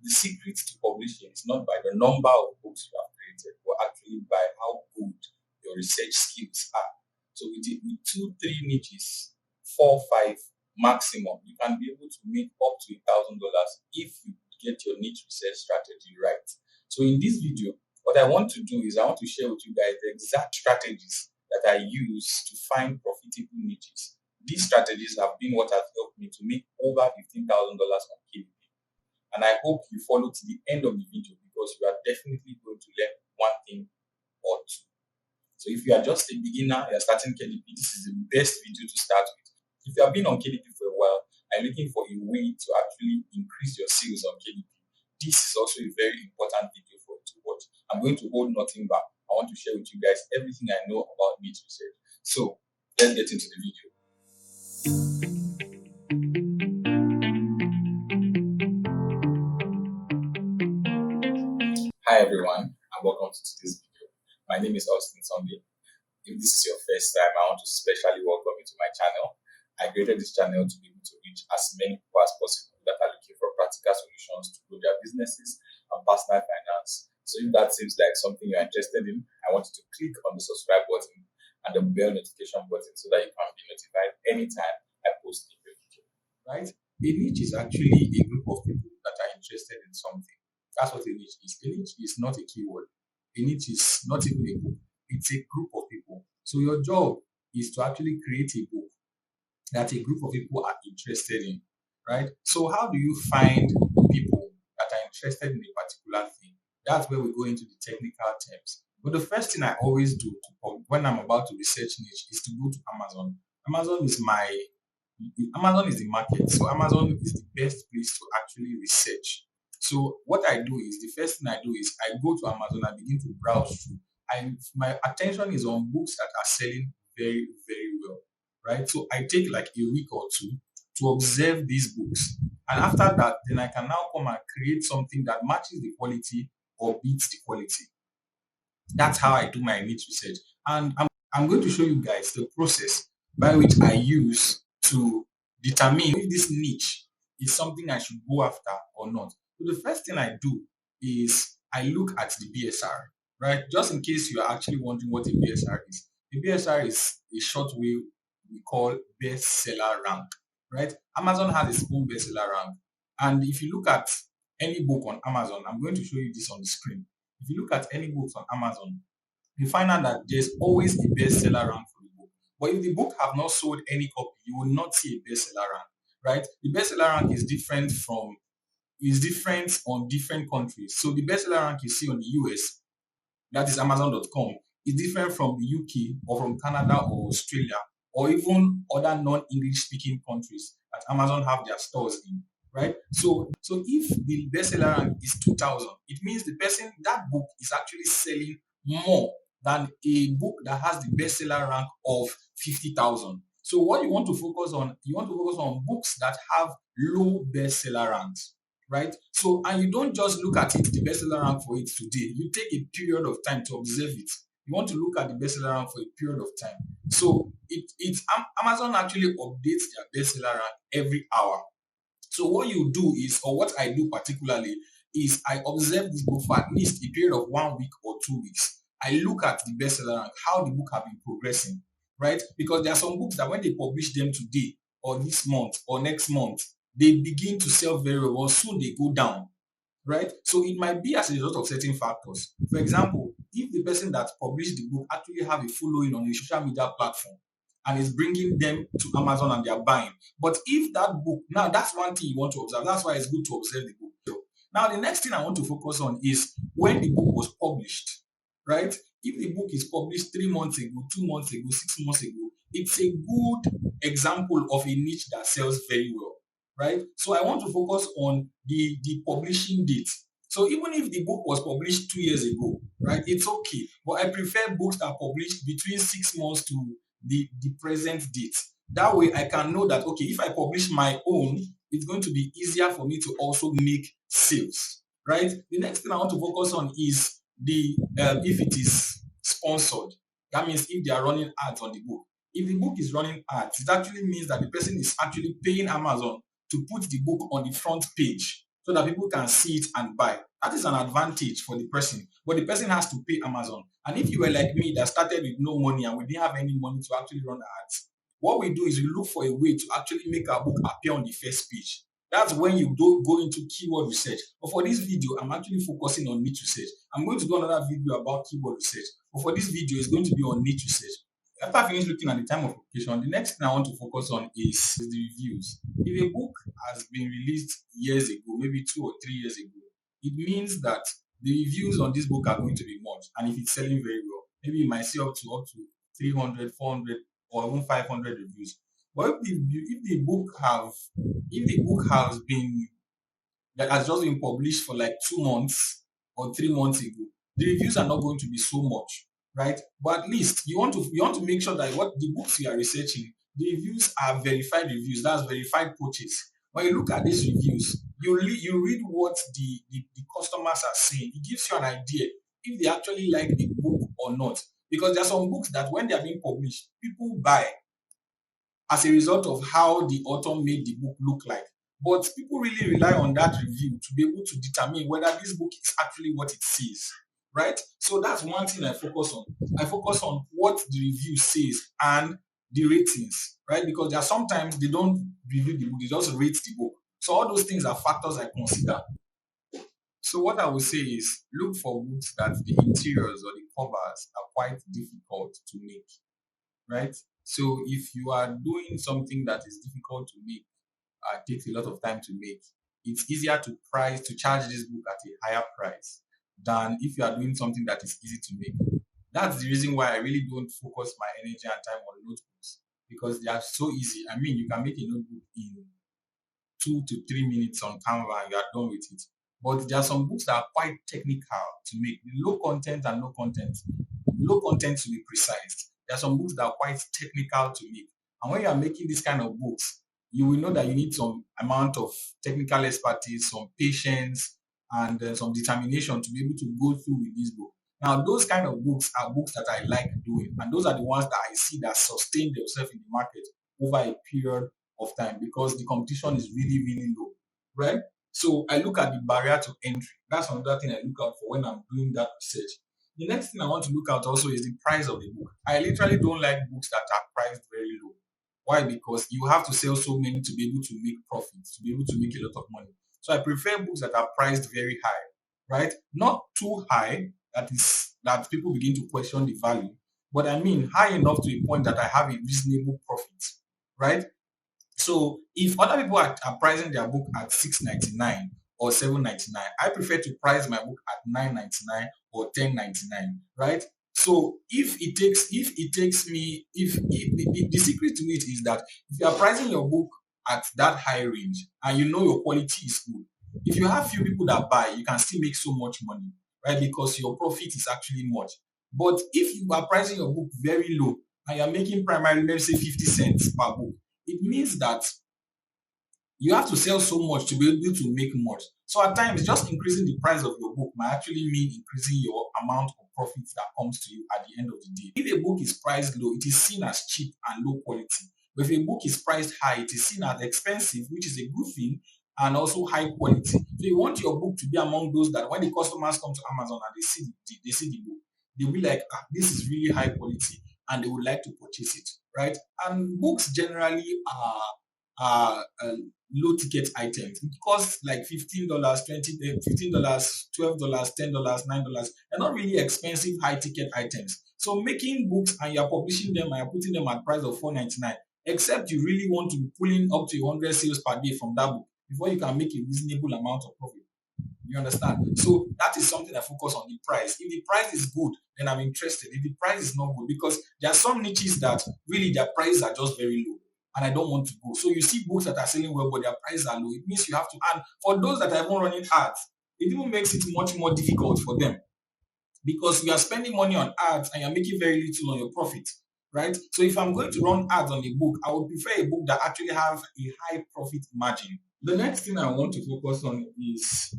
the secret to publishing is not by the number of books you have created, but actually by how good your research skills are. So with 2, 3 niches, 4, 5 maximum, you can be able to make up to $1,000 if you get your niche research strategy right. So in this video, what I want to do is I want to share with you guys the exact strategies that I use to find profitable niches. These strategies have been what has helped me to make over $15,000 on KDP. And I hope you follow to the end of the video because you are definitely going to learn one thing or two. So if you are just a beginner, you are starting KDP, this is the best video to start with. If you have been on KDP for a while and looking for a way to actually increase your sales on KDP, this is also a very important video for you to watch. I'm going to hold nothing back. I want to share with you guys everything I know about niche research. So let's get into the video. Hi everyone, and welcome to today's video. My name is Austin Sunday. If this is your first time, I want to specially welcome you to my channel. I created this channel to be able to reach as many people as possible that are looking for practical solutions to grow their businesses and personal finance. So if that seems like something you're interested in, I want you to click on the subscribe button and the bell notification button so that you can be notified anytime I post a new video. Right? A niche is actually a group of people that are interested in something. That's what a niche is. A niche is not a keyword. A niche is not even a book. It's a group of people. So your job is to actually create a book that a group of people are interested in, right? So how do you find people that are interested in a particular thing? That's where we go into the technical terms. But the first thing I always do when I'm about to research niche is to go to Amazon. Amazon is the market. So Amazon is the best place to actually research. So what I do is, the first thing I do is I go to Amazon and begin to browse through. My attention is on books that are selling very, very well, right? So I take like a week or two to observe these books. And after that, then I can now come and create something that matches the quality or beats the quality. That's how I do my niche research. And I'm going to show you guys the process by which I use to determine if this niche is something I should go after or not. So the first thing I do is I look at the BSR, right? Just in case you are actually wondering what a BSR is. The BSR is a short way we call bestseller rank, right? Amazon has its own bestseller rank. And if you look at any book on Amazon, I'm going to show you this on the screen. If you look at any books on Amazon, you find out that there's always a bestseller rank for the book. But if the book have not sold any copy, you will not see a bestseller rank, right? The bestseller rank is different on different countries. So the bestseller rank you see on the US, that is Amazon.com, is different from the UK or from Canada or Australia or even other non-English speaking countries that Amazon have their stores in, right? So if the bestseller rank is 2,000, it means that book is actually selling more than a book that has the bestseller rank of 50,000. So what you want to focus on books that have low bestseller ranks, right? So, and you don't just look at it, the bestseller rank for it today. You take a period of time to observe it. You want to look at the bestseller rank for a period of time. So Amazon actually updates their bestseller rank every hour. So what you do is, or what I do particularly, is I observe this book for at least a period of 1 week or 2 weeks. I look at the bestseller rank, how the book have been progressing, right? Because there are some books that when they publish them today or this month or next month, they begin to sell very well, soon they go down, right? So it might be as a result of certain factors. For example, if the person that published the book actually have a following on a social media platform and is bringing them to Amazon and they are buying. But if that book, now that's one thing you want to observe. That's why it's good to observe the book. Now, the next thing I want to focus on is when the book was published, right? If the book is published 3 months ago, 2 months ago, 6 months ago, it's a good example of a niche that sells very well, right? So I want to focus on the publishing date. So even if the book was published 2 years ago, right, it's okay. But I prefer books that are published between 6 months to the present date. That way I can know that, okay, if I publish my own, it's going to be easier for me to also make sales, right? The next thing I want to focus on is if it is sponsored. That means if they are running ads on the book. If the book is running ads, it actually means that the person is actually paying Amazon to put the book on the front page, so that people can see it and buy. That is an advantage for the person, but the person has to pay Amazon. And if you were like me that started with no money and we didn't have any money to actually run ads, what we do is we look for a way to actually make our book appear on the first page. That's when you do go into keyword research. But for this video, I'm actually focusing on niche research. I'm going to do another video about keyword research. But for this video, it's going to be on niche research. After I finish looking at the time of publication, the next thing I want to focus on is the reviews. If a book has been released years ago, maybe 2 or 3 years ago, it means that the reviews on this book are going to be much. And if it's selling very well, maybe you might see up to 300, 400, or even 500 reviews. But if the book has been that has just been published for like 2 months or 3 months ago, the reviews are not going to be so much, right? But at least you want to make sure that what the books you are researching, the reviews are verified reviews. That's verified purchase. When you look at these reviews, you read what the customers are saying. It gives you an idea if they actually like the book or not. Because there are some books that when they are being published, people buy as a result of how the author made the book look like. But people really rely on that review to be able to determine whether this book is actually what it says, right? So that's one thing I focus on. I focus on what the review says and the ratings, right? Because there are sometimes they don't review the book, they just rate the book. So all those things are factors I consider. So what I would say is look for books that the interiors or the covers are quite difficult to make, right? So if you are doing something that is difficult to make, takes a lot of time to make, it's easier to charge this book at a higher price than if you are doing something that is easy to make. That's the reason why I really don't focus my energy and time on notebooks because they are so easy. I mean, you can make a notebook in 2 to 3 minutes on Canva and you are done with it. But there are some books that are quite technical to make. Low content and no content. Low content to be precise. There are some books that are quite technical to make. And when you are making this kind of books, you will know that you need some amount of technical expertise, some patience, and some determination to be able to go through with this book. Now, those kind of books are books that I like doing, and those are the ones that I see that sustain themselves in the market over a period of time because the competition is really, really low, right? So I look at the barrier to entry. That's another thing I look out for when I'm doing that research. The next thing I want to look at also is the price of the book. I literally don't like books that are priced very low. Why? Because you have to sell so many to be able to make profits, to be able to make a lot of money. So I prefer books that are priced very high, right? Not too high that people begin to question the value, but I mean high enough to a point that I have a reasonable profit, right? So if other people are pricing their book at 6.99 or 7.99, I prefer to price my book at 9.99 or 10.99, right? So if the secret to it is that if you are pricing your book at that high range and you know your quality is good, if you have few people that buy, you can still make so much money, right? Because your profit is actually much. But if you are pricing your book very low and you're making primarily, let's say 50 cents per book, it means that you have to sell so much to be able to make much. So at times, just increasing the price of your book might actually mean increasing your amount of profits that comes to you at the end of the day. If a book is priced low, it is seen as cheap and low quality. But if a book is priced high, it is seen as expensive, which is a good thing, and also high quality. So you want your book to be among those that when the customers come to Amazon and they see the book, they'll be like, this is really high quality, and they would like to purchase it, right? And books generally are low ticket items. It costs like $15, $15, $12, $10, $9. They're not really expensive high ticket items. So making books and you're publishing them and you're putting them at price of $4.99, except you really want to be pulling up to 100 sales per day from that book before you can make a reasonable amount of profit. You understand? So that is something I focus on the price. If the price is good, then I'm interested. If the price is not good, because there are some niches that really their prices are just very low and I don't want to go. So you see books that are selling well, but their prices are low. It means you have to, and for those that are even running ads, it even makes it much more difficult for them because you are spending money on ads and you're making very little on your profit, right? So if I'm going to run ads on a book, I would prefer a book that actually has a high profit margin. The next thing I want to focus on is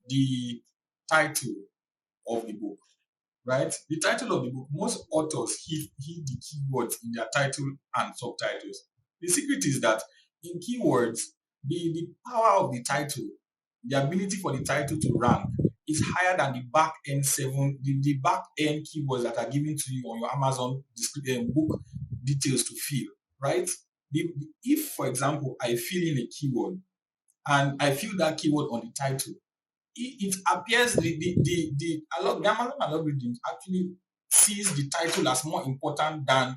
the title of the book, right? The title of the book, most authors hit the keywords in their title and subtitles. The secret is that in keywords, the power of the title the ability for the title to rank is higher than the back end the back end keywords that are given to you on your Amazon book details to fill, right? If, for example, I fill in a keyword and I fill that keyword on the title, it appears the Amazon algorithm actually sees the title as more important than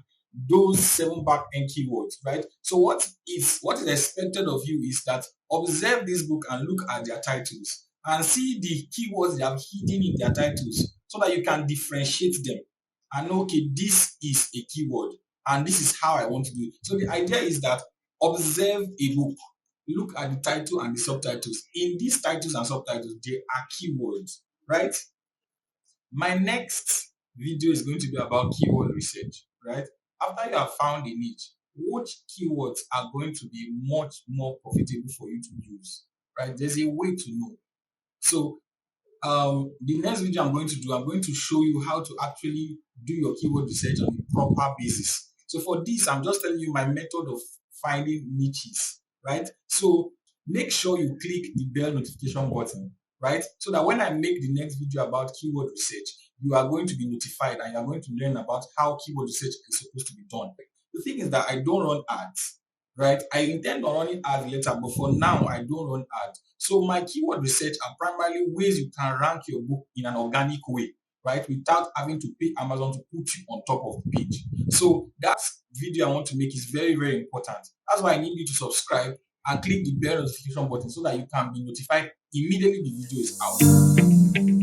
those 7 back end keywords, right? So what is expected of you is that observe this book and look at their titles and see the keywords they have hidden in their titles so that you can differentiate them and know, okay, this is a keyword and this is how I want to do it. So the idea is that observe a book, look at the title and the subtitles. In these titles and subtitles, there are keywords, right? My next video is going to be about keyword research, right? After you have found a niche, which keywords are going to be much more profitable for you to use, right? There's a way to know. So the next video I'm going to show you how to actually do your keyword research on a proper basis. So for this, I'm just telling you my method of finding niches, right? So make sure you click the bell notification button, right? So that when I make the next video about keyword research, you are going to be notified and you are going to learn about how keyword research is supposed to be done. The thing is that I don't run ads, right? I intend on running ads later, but for now, I don't run ads. So my keyword research are primarily ways you can rank your book in an organic way, right? Without having to pay Amazon to put you on top of the page. So that video I want to make is very, very important. That's why I need you to subscribe and click the bell notification button so that you can be notified immediately the video is out.